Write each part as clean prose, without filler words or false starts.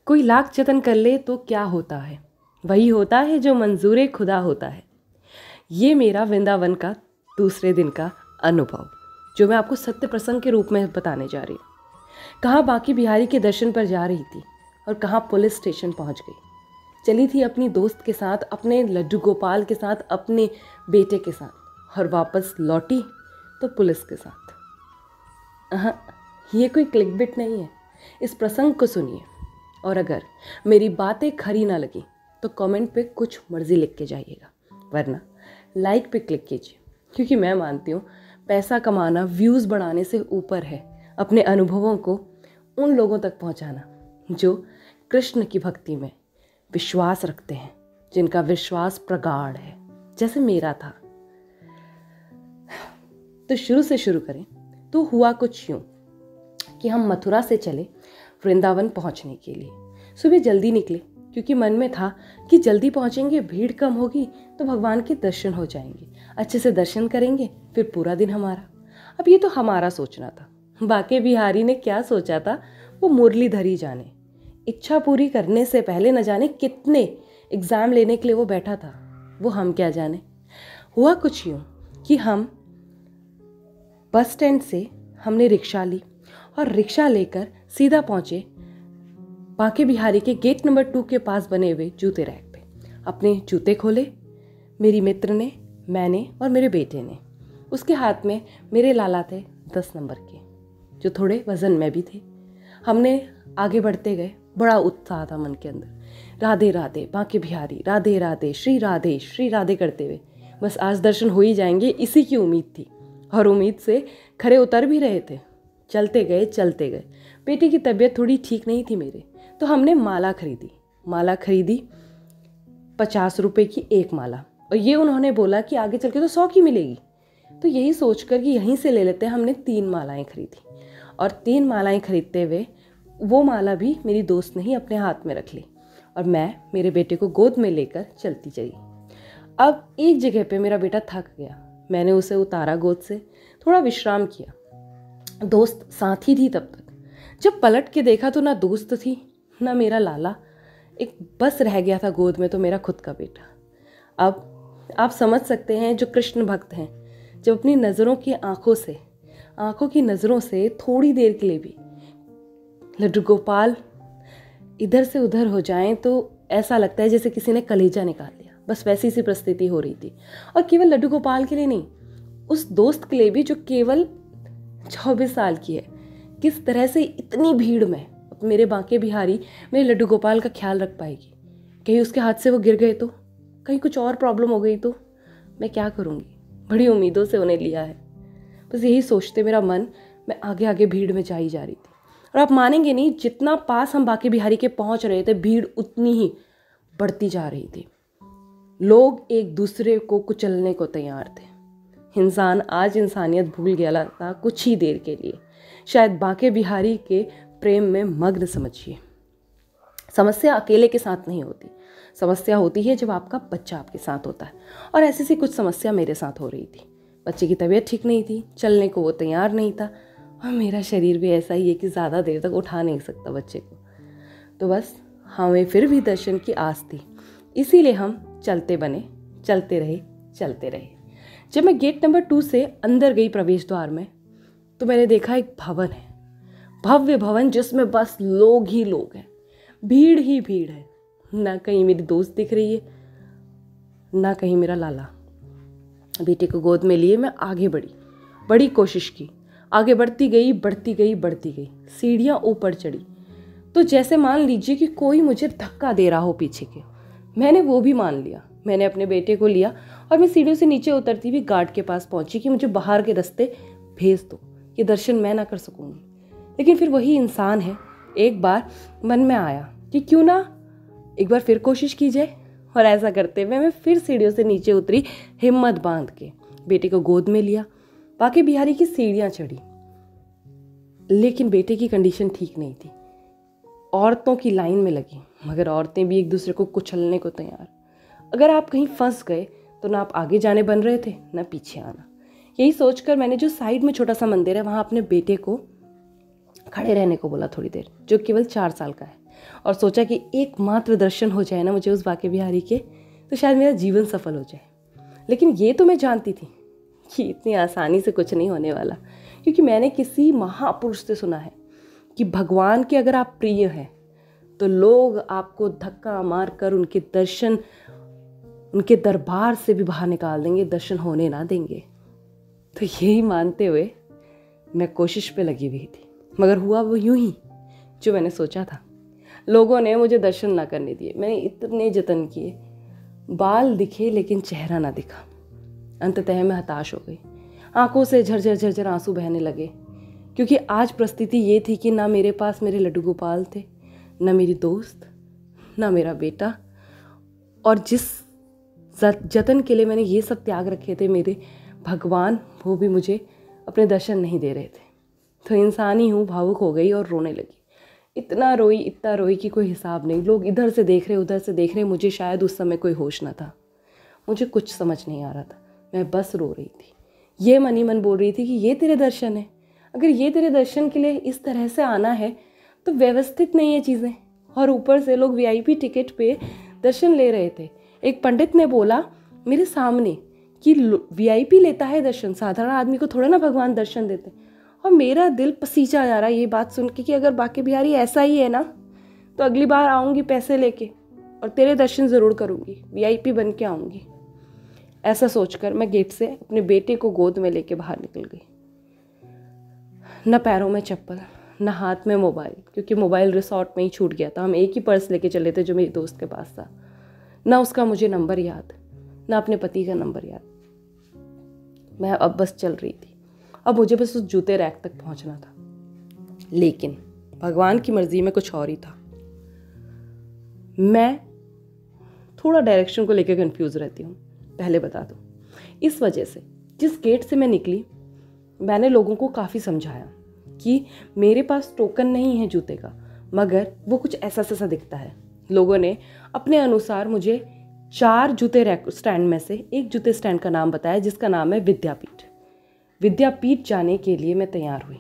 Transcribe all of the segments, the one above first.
कोई लाख जतन कर ले तो क्या होता है, वही होता है जो मंजूर खुदा होता है। ये मेरा वृंदावन का दूसरे दिन का अनुभव जो मैं आपको सत्य प्रसंग के रूप में बताने जा रही हूँ। कहाँ बांके बिहारी के दर्शन पर जा रही थी और कहाँ पुलिस स्टेशन पहुँच गई। चली थी अपनी दोस्त के साथ, अपने लड्डू गोपाल के साथ, अपने बेटे के साथ, और वापस लौटी तो पुलिस के साथ। ये कोई क्लिकबिट नहीं है। इस प्रसंग को सुनिए, और अगर मेरी बातें खरी ना लगी तो कमेंट पे कुछ मर्जी लिख के जाइएगा, वरना लाइक पे क्लिक कीजिए, क्योंकि मैं मानती हूँ पैसा कमाना, व्यूज़ बढ़ाने से ऊपर है अपने अनुभवों को उन लोगों तक पहुँचाना जो कृष्ण की भक्ति में विश्वास रखते हैं, जिनका विश्वास प्रगाढ़ है, जैसे मेरा था। तो शुरू से शुरू करें तो हुआ कुछ यूँ कि हम मथुरा से चले वृंदावन पहुंचने के लिए। सुबह जल्दी निकले क्योंकि मन में था कि जल्दी पहुंचेंगे, भीड़ कम होगी तो भगवान के दर्शन हो जाएंगे, अच्छे से दर्शन करेंगे, फिर पूरा दिन हमारा। अब ये तो हमारा सोचना था, बांके बिहारी ने क्या सोचा था वो मुरलीधर ही जाने। इच्छा पूरी करने से पहले न जाने कितने एग्ज़ाम लेने के लिए वो बैठा था, वो हम क्या जाने। हुआ कुछ यूँ कि हम बस स्टैंड से हमने रिक्शा ली और रिक्शा लेकर सीधा पहुँचे बांके बिहारी के गेट नंबर 2 के पास बने हुए जूते रैक पे। अपने जूते खोले, मेरी मित्र ने, मैंने और मेरे बेटे ने। उसके हाथ में मेरे लाला थे 10 नंबर के, जो थोड़े वज़न में भी थे। हमने आगे बढ़ते गए, बड़ा उत्साह था मन के अंदर। राधे राधे बांके बिहारी, राधे राधे श्री राधे करते हुए बस आज दर्शन हो ही जाएंगे, इसी की उम्मीद थी, और उम्मीद से खरे उतर भी रहे थे। चलते गए। बेटी की तबीयत थोड़ी ठीक नहीं थी मेरे, तो हमने माला खरीदी 50 रुपए की एक माला, और ये उन्होंने बोला कि आगे चल के तो 100 की मिलेगी। तो यही सोचकर कि यहीं से ले लेते हैं, हमने 3 मालाएं खरीदी, और 3 मालाएं खरीदते हुए वो माला भी मेरी दोस्त ने ही अपने हाथ में रख ली, और मैं मेरे बेटे को गोद में लेकर चलती चली। अब एक जगह पे मेरा बेटा थक गया, मैंने उसे उतारा गोद से, थोड़ा विश्राम किया। दोस्त साथ ही थी तब तक। जब पलट के देखा तो ना दोस्त थी ना मेरा लाला, एक बस रह गया था गोद में, तो मेरा खुद का बेटा। अब आप समझ सकते हैं, जो कृष्ण भक्त हैं, जब अपनी आंखों की नज़रों से थोड़ी देर के लिए भी लड्डू गोपाल इधर से उधर हो जाएं तो ऐसा लगता है जैसे किसी ने कलेजा निकाल लिया। बस वैसी सी परिस्थिति हो रही थी, और केवल लड्डू गोपाल के लिए नहीं, उस दोस्त के लिए भी जो केवल 24 साल की है। किस तरह से इतनी भीड़ में मेरे बांके बिहारी मेरे लड्डू गोपाल का ख्याल रख पाएगी? कहीं उसके हाथ से वो गिर गए तो, कहीं कुछ और प्रॉब्लम हो गई तो मैं क्या करूँगी? बड़ी उम्मीदों से उन्हें लिया है। बस यही सोचते मेरा मन, मैं आगे आगे भीड़ में जा रही थी। और आप मानेंगे नहीं, जितना पास हम बांके बिहारी के पहुंच रहे थे, भीड़ उतनी ही बढ़ती जा रही थी। लोग एक दूसरे को कुचलने को तैयार थे। इंसान आज इंसानियत भूल गया था कुछ ही देर के लिए, शायद बांके बिहारी के प्रेम में मग्न समझिए। समस्या अकेले के साथ नहीं होती, समस्या होती है जब आपका बच्चा आपके साथ होता है, और ऐसी सी कुछ समस्या मेरे साथ हो रही थी। बच्चे की तबीयत ठीक नहीं थी, चलने को वो तैयार नहीं था, और मेरा शरीर भी ऐसा ही है कि ज़्यादा देर तक उठा नहीं सकता बच्चे को। तो बस हमें फिर भी दर्शन की आस थी, इसीलिए हम चलते रहे। जब मैं गेट नंबर 2 से अंदर गई प्रवेश द्वार में, तो मैंने देखा एक भवन है, भव्य भवन, जिसमें बस लोग ही लोग हैं, भीड़ ही भीड़ है। ना कहीं मेरी दोस्त दिख रही है, ना कहीं मेरा लाला। बेटे को गोद में लिए मैं आगे बढ़ी, बड़ी कोशिश की, आगे बढ़ती गई। सीढ़ियाँ ऊपर चढ़ी तो जैसे मान लीजिए कि कोई मुझे धक्का दे रहा हो पीछे के। मैंने वो भी मान लिया, मैंने अपने बेटे को लिया और मैं सीढ़ियों से नीचे उतरती हुई गार्ड के पास पहुंची कि मुझे बाहर के रास्ते भेज दो, ये दर्शन मैं ना कर सकूंगी। लेकिन फिर वही इंसान है, एक बार मन में आया कि क्यों ना एक बार फिर कोशिश की जाए, और ऐसा करते हुए मैं फिर सीढ़ियों से नीचे उतरी, हिम्मत बांध के बेटे को गोद में लिया, बांके बिहारी की सीढ़ियाँ चढ़ी। लेकिन बेटे की कंडीशन ठीक नहीं थी, औरतों की लाइन में लगी, मगर औरतें भी एक दूसरे को कुचलने को तैयार। अगर आप कहीं फंस गए तो ना आप आगे जाने बन रहे थे ना पीछे आना। यही सोचकर मैंने जो साइड में छोटा सा मंदिर है वहाँ अपने बेटे को खड़े रहने को बोला थोड़ी देर, जो केवल 4 साल का है। और सोचा कि एकमात्र दर्शन हो जाए ना मुझे उस बांके बिहारी के, तो शायद मेरा जीवन सफल हो जाए। लेकिन ये तो मैं जानती थी कि इतनी आसानी से कुछ नहीं होने वाला, क्योंकि मैंने किसी महापुरुष से सुना है कि भगवान के अगर आप प्रिय हैं तो लोग आपको धक्का मार कर उनके दर्शन, उनके दरबार से भी बाहर निकाल देंगे, दर्शन होने ना देंगे। तो यही मानते हुए मैं कोशिश पे लगी हुई थी, मगर हुआ वो यूं ही जो मैंने सोचा था। लोगों ने मुझे दर्शन ना करने दिए। मैंने इतने जतन किए, बाल दिखे लेकिन चेहरा ना दिखा। अंततः मैं हताश हो गई, आंखों से झरझर झरझर आंसू बहने लगे, क्योंकि आज परिस्थिति ये थी कि ना मेरे पास मेरे लड्डू गोपाल थे, ना मेरी दोस्त, ना मेरा बेटा, और जिस जतन के लिए मैंने ये सब त्याग रखे थे मेरे भगवान, वो भी मुझे अपने दर्शन नहीं दे रहे थे। तो इंसान ही हूँ, भावुक हो गई और रोने लगी। इतना रोई कि कोई हिसाब नहीं। लोग इधर से देख रहे, उधर से देख रहे, मुझे शायद उस समय कोई होश ना था। मुझे कुछ समझ नहीं आ रहा था, मैं बस रो रही थी। ये मन ही मन बोल रही थी कि ये तेरे दर्शन है, अगर ये तेरे दर्शन के लिए इस तरह से आना है तो व्यवस्थित नहीं है चीज़ें। और ऊपर से लोग वीआईपी टिकट पे दर्शन ले रहे थे। एक पंडित ने बोला मेरे सामने कि वीआईपी लेता है दर्शन, साधारण आदमी को थोड़ा ना भगवान दर्शन देते। और मेरा दिल पसीजा जा रहा ये बात सुन के कि अगर बांके बिहारी ऐसा ही है ना, तो अगली बार आऊँगी पैसे लेके और तेरे दर्शन ज़रूर करूँगी, वीआईपी बन के आऊँगी। ऐसा सोचकर मैं गेट से अपने बेटे को गोद में लेके बाहर निकल गई। न पैरों में चप्पल, न हाथ में मोबाइल, क्योंकि मोबाइल रिसोर्ट में ही छूट गया था। हम एक ही पर्स लेके चले थे जो मेरी दोस्त के पास था। न उसका मुझे नंबर याद, न अपने पति का नंबर याद। मैं अब बस चल रही थी। अब मुझे बस उस जूते रैक तक पहुंचना था। लेकिन भगवान की मर्जी में कुछ और ही था। मैं थोड़ा डायरेक्शन को लेकर कंफ्यूज रहती हूँ, पहले बता दूँ। इस वजह से जिस गेट से मैं निकली, मैंने लोगों को काफ़ी समझाया कि मेरे पास टोकन नहीं है जूते का, मगर वो कुछ ऐसा सा दिखता है। लोगों ने अपने अनुसार मुझे 4 जूते रैक स्टैंड में से एक जूते स्टैंड का नाम बताया, जिसका नाम है विद्यापीठ। विद्यापीठ जाने के लिए मैं तैयार हुई।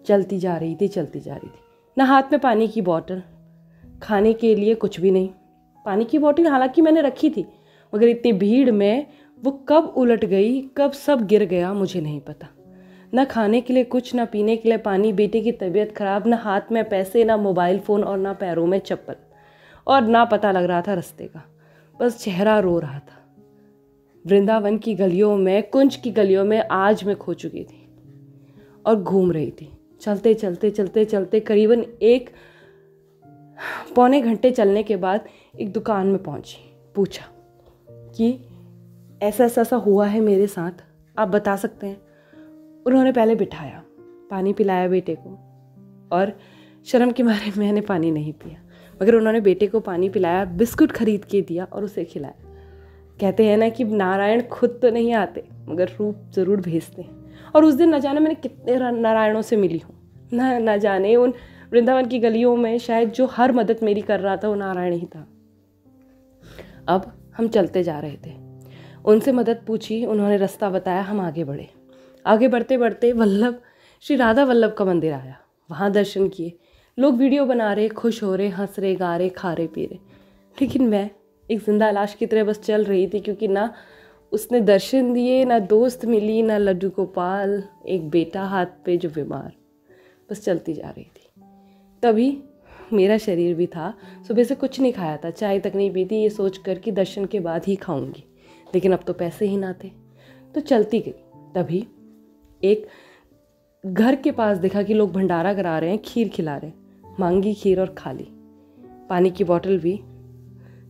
चलती जा रही थी। ना हाथ में पानी की बोतल, खाने के लिए कुछ भी नहीं। पानी की बोतल हालांकि मैंने रखी थी, मगर इतनी भीड़ में वो कब उलट गई, कब सब गिर गया, मुझे नहीं पता। ना खाने के लिए कुछ, ना पीने के लिए पानी, बेटे की तबीयत खराब, ना हाथ में पैसे, ना मोबाइल फ़ोन, और ना पैरों में चप्पल, और ना पता लग रहा था रास्ते का। बस चेहरा रो रहा था। वृंदावन की गलियों में, कुंज की गलियों में आज मैं खो चुकी थी और घूम रही थी। चलते करीबन 1 पौने घंटे चलने के बाद एक दुकान में पहुंची। पूछा कि ऐसा हुआ है मेरे साथ, आप बता सकते हैं? उन्होंने पहले बिठाया, पानी पिलाया बेटे को, और शर्म के मारे मैंने पानी नहीं पिया, मगर उन्होंने बेटे को पानी पिलाया, बिस्कुट खरीद के दिया और उसे खिलाया। कहते हैं ना कि नारायण खुद तो नहीं आते, मगर रूप ज़रूर भेजते हैं। और उस दिन न जाने मैंने कितने नारायणों से मिली हूँ, न जाने उन वृंदावन की गलियों में शायद जो हर मदद मेरी कर रहा था वो नारायण ही था। अब हम चलते जा रहे थे, उनसे मदद पूछी, उन्होंने रास्ता बताया, हम आगे बढ़े। आगे बढ़ते बढ़ते श्री राधा वल्लभ का मंदिर आया। वहाँ दर्शन किए, लोग वीडियो बना रहे, खुश हो रहे, हंस रहे, गा रहे, खा रहे, पी रहे। लेकिन मैं एक जिंदा लाश की तरह बस चल रही थी, क्योंकि ना उसने दर्शन दिए, ना दोस्त मिली, ना लड्डू गोपाल, एक बेटा हाथ पे जो बीमार। बस चलती जा रही थी। तभी मेरा शरीर भी था, सुबह से कुछ नहीं खाया था, चाय तक नहीं पी थी, ये सोच कर कि दर्शन के बाद ही खाऊंगी। लेकिन अब तो पैसे ही ना थे, तो चलती गई। तभी एक घर के पास देखा कि लोग भंडारा करा रहे हैं, खीर खिला रहे हैं। मांगी खीर और खा ली। पानी की बोतल भी,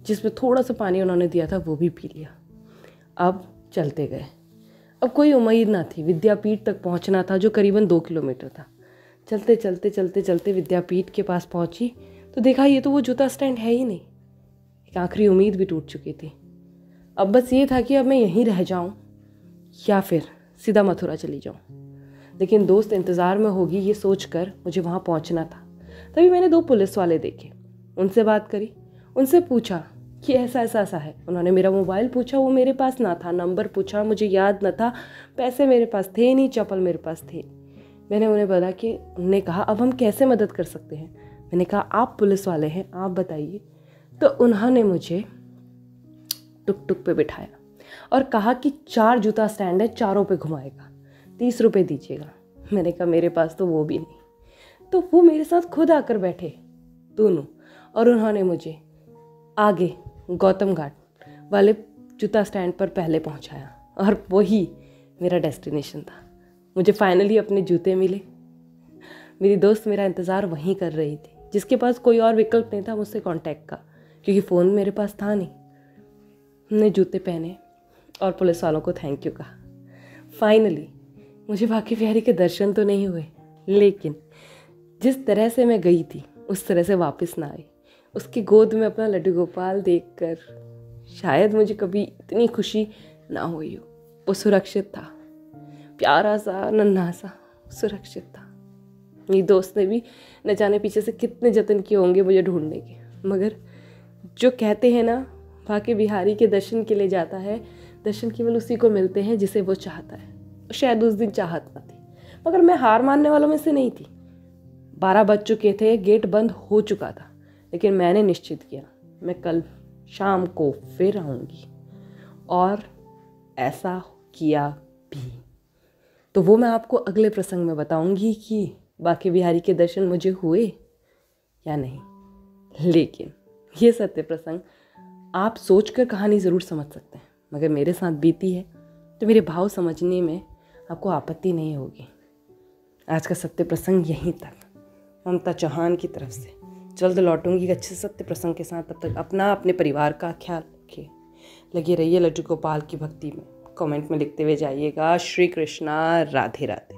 जिसमें थोड़ा सा पानी उन्होंने दिया था, वो भी पी लिया। अब चलते गए। अब कोई उम्मीद ना थी, विद्यापीठ तक पहुंचना था, जो करीबन 2 किलोमीटर था। चलते विद्यापीठ के पास पहुंची तो देखा ये तो वो जूता स्टैंड है ही नहीं। एक आखिरी उम्मीद भी टूट चुकी थी। अब बस ये था कि अब मैं यहीं रह जाऊं या फिर सीधा मथुरा चली जाऊं। लेकिन दोस्त इंतज़ार में होगी ये सोचकर मुझे वहाँ पहुँचना था। तभी मैंने 2 पुलिस वाले देखे, उनसे बात करी, उनसे पूछा कि ऐसा है। उन्होंने मेरा मोबाइल पूछा, वो मेरे पास ना था। नंबर पूछा, मुझे याद न था। पैसे मेरे पास थे नहीं, चप्पल मेरे पास थे। मैंने उन्हें बोला कि उन्होंने कहा अब हम कैसे मदद कर सकते हैं? मैंने कहा आप पुलिस वाले हैं, आप बताइए। तो उन्होंने मुझे टुक टुक पे बिठाया और कहा कि 4 जूता स्टैंड है, चारों पे घुमाएगा, 30 रुपये दीजिएगा। मैंने कहा मेरे पास तो वो भी नहीं। तो वो मेरे साथ खुद आकर बैठे दोनों, और उन्होंने मुझे आगे गौतम घाट वाले जूता स्टैंड पर पहले पहुंचाया, और वही मेरा डेस्टिनेशन था। मुझे फाइनली अपने जूते मिले। मेरी दोस्त मेरा इंतज़ार वहीं कर रही थी, जिसके पास कोई और विकल्प नहीं था मुझसे कांटेक्ट का, क्योंकि फ़ोन मेरे पास था नहीं। हमने जूते पहने और पुलिस वालों को थैंक यू कहा। फाइनली मुझे बांके बिहारी के दर्शन तो नहीं हुए, लेकिन जिस तरह से मैं गई थी उस तरह से वापस ना आई। उसकी गोद में अपना लड्डू गोपाल देखकर शायद मुझे कभी इतनी खुशी ना हुई हो। वो सुरक्षित था, प्यारा सा, नन्हा सा, सुरक्षित था। मेरी दोस्त ने भी न जाने पीछे से कितने जतन किए होंगे मुझे ढूंढने के, मगर जो कहते हैं ना, बांके बिहारी के दर्शन के लिए जाता है, दर्शन केवल उसी को मिलते हैं जिसे वो चाहता है। शायद उस दिन चाहत ना थी, मगर मैं हार मानने वालों में से नहीं थी। 12 बज चुके थे, गेट बंद हो चुका था, लेकिन मैंने निश्चित किया मैं कल शाम को फिर आऊँगी, और ऐसा किया भी। तो वो मैं आपको अगले प्रसंग में बताऊंगी कि बांके बिहारी के दर्शन मुझे हुए या नहीं। लेकिन ये सत्य प्रसंग आप सोचकर कहानी ज़रूर समझ सकते हैं, मगर मेरे साथ बीती है तो मेरे भाव समझने में आपको आपत्ति नहीं होगी। आज का सत्य प्रसंग यहीं तक। ममता चौहान की तरफ से जल्द लौटूंगी एक अच्छे सत्य प्रसंग के साथ। तब तक अपना, अपने परिवार का ख्याल रखिए। लगे रहिए लड्डू गोपाल की भक्ति में। कमेंट में लिखते हुए जाइएगा, श्री कृष्णा, राधे राधे।